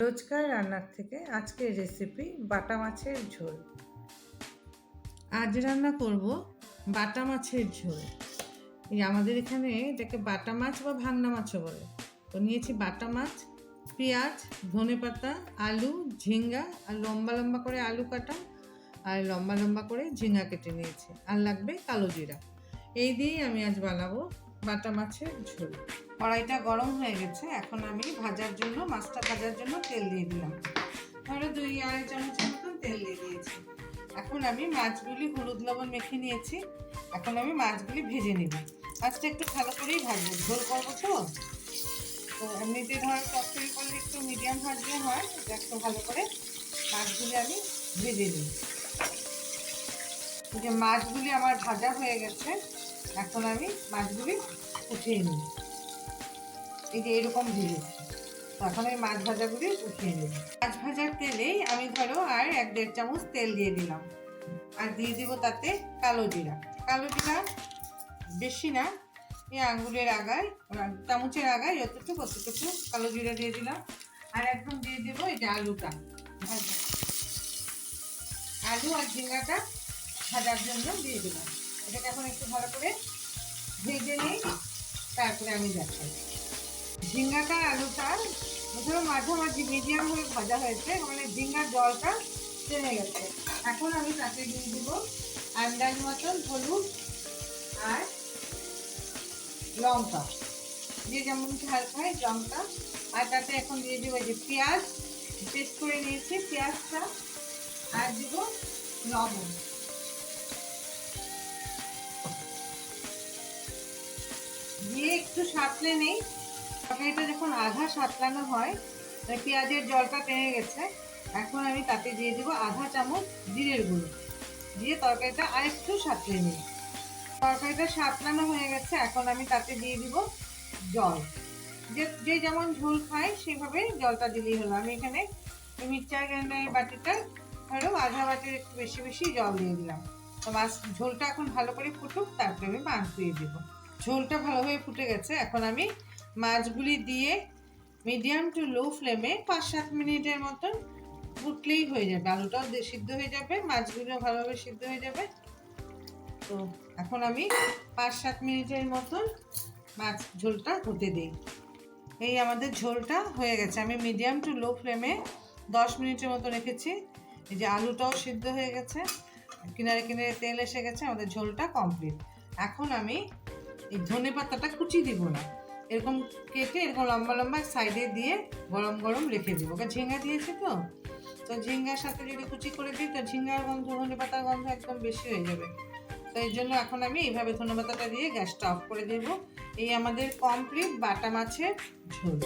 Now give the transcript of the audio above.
রোজকার রান্নার থেকে আজকের রেসিপি বাটা মাছের ঝোল। আজ রান্না করব বাটা মাছের ঝোল। এই আমাদের এখানে এটাকে বাটা মাছ বা ভাংনা মাছও বলে। তো নিয়েছি বাটা মাছ, পেঁয়াজ, ধনেপাতা, আলু, ঝিঙ্গা আর লম্বা লম্বা করে আলু কাটা আর লম্বা লম্বা করে ঝিঙ্গা কেটে নিয়েছি। আর লাগবে কালো জিরা। এই দিয়েই আমি আজ বানাবো বাটা মাছের ঝোল। কড়াইটা গরম হয়ে গেছে, এখন আমি মাছটা ভাজার জন্য তেল দিয়ে দিলাম। ধরো 2-2.5 চামচের মতন তেল দিয়ে দিয়েছি। এখন আমি মাছগুলি হলুদ লবণ মেখে নিয়েছি। এখন আমি মাছগুলি ভেজে নেব। মাছটা একটু ভালো করেই ভাজবো, ঝোল করবো তো এমনিতে ধর তরকারি করলে একটু মিডিয়াম ভাজলে হয়, একটু ভালো করে মাছগুলি আমি ভেজে নিই। যে মাছগুলি আমার ভাজা হয়ে গেছে, এখন আমি মাছগুলি উঠিয়ে নিই। এই যে এরকম ভেজেছি, তো এখন আমি মাছ ভাজাগুলি উঠিয়ে নেব। মাছ ভাজার তেলেই আমি ধরো আর 1-1.5 চামচ তেল দিয়ে দিলাম। আর দিয়ে দিব তাতে কালো জিরা। কালো জিরা বেশি না, এই আঙ্গুলের আগায়, চামচের আগায় যতটুকু অতটুকু কালো জিরা দিয়ে দিলাম। আর একদম দিয়ে দেবো এই যে আলুটা ভাজা, আলু আর ঝিঙ্গাটা ভাজার জন্য দিয়ে দিলাম। এটাকে এখন একটু ভালো করে ভেজে নিই, তারপরে আমি দেখাই। ঝিঙ্গাটা আলুটা ধরো মাঝামাঝি মিডিয়াম হয়ে ভাজা হয়েছে, মানে ঝিঙ্গার জলটা টেনে গেছে। এখন আমি তাতে দিয়ে দিব আন্দাজ মতন হলুদ আর লঙ্কা, যে যেমন ঝাল খায় লঙ্কা। আর তাতে এখন দিয়ে দেবো যে পেঁয়াজ পেস্ট করে নিয়েছি, পেঁয়াজটা। আর দিব লবণ, দিয়ে একটু সাঁতলে নেই। তরকারিটা যখন আধা সাঁতলানো হয়, পেঁয়াজের জলটা টেনে গেছে, এখন আমি তাতে দিয়ে দেবো আধা চামচ জিরের গুঁড়ো, দিয়ে তরকারিটা আর একটু সাঁতলে নিই। তরকারিটা সাঁতলানো হয়ে গেছে, এখন আমি তাতে দিয়ে দিব জল। যে যেমন ঝোল খায় সেভাবে জলটা দিলেই হলো। আমি এখানে মিক্সচার গ্রাইন্ডারের বাটিটা ধরো আধা বাটির একটু বেশি বেশি জল দিয়ে দিলাম। তো মাছ ঝোলটা এখন ভালো করে ফুটুক, তারপরে আমি মাছ দিয়ে দেবো। ঝোলটা ভালোভাবে ফুটে গেছে, এখন আমি মাছগুলি দিয়ে মিডিয়াম টু লো ফ্লেমে 5-7 মিনিটের মতন ফুটলেই হয়ে যাবে। আলুটাও সিদ্ধ হয়ে যাবে, মাছগুলো ভালোভাবে সিদ্ধ হয়ে যাবে। তো এখন আমি 5-7 মিনিটের মতন মাছ ঝোলটা হতে দিই। এই আমাদের ঝোলটা হয়ে গেছে, আমি মিডিয়াম টু লো ফ্লেমে 10 মিনিটের মতো রেখেছি। এই যে আলুটাও সিদ্ধ হয়ে গেছে, কিনারে কিনারে তেল এসে গেছে, আমাদের ঝোলটা কমপ্লিট। এখন আমি এই ধনে পাতাটা কুচি দিব না, এরকম কেটে এরকম লম্বা লম্বা সাইডে দিয়ে গরম গরম রেখে দেবো। ওকে ঝিঙ্গা দিয়েছি তো ঝিঙ্গার সাথে যদি কুচি করে দিই তো ঝিঙ্গার গন্ধ, ধনে পাতার গন্ধ একদম বেশি হয়ে যাবে। তো এই জন্য এখন আমি এইভাবে ধনে পাতাটা দিয়ে গ্যাসটা অফ করে দেবো। এই আমাদের কমপ্লিট বাটা মাছের ঝোল।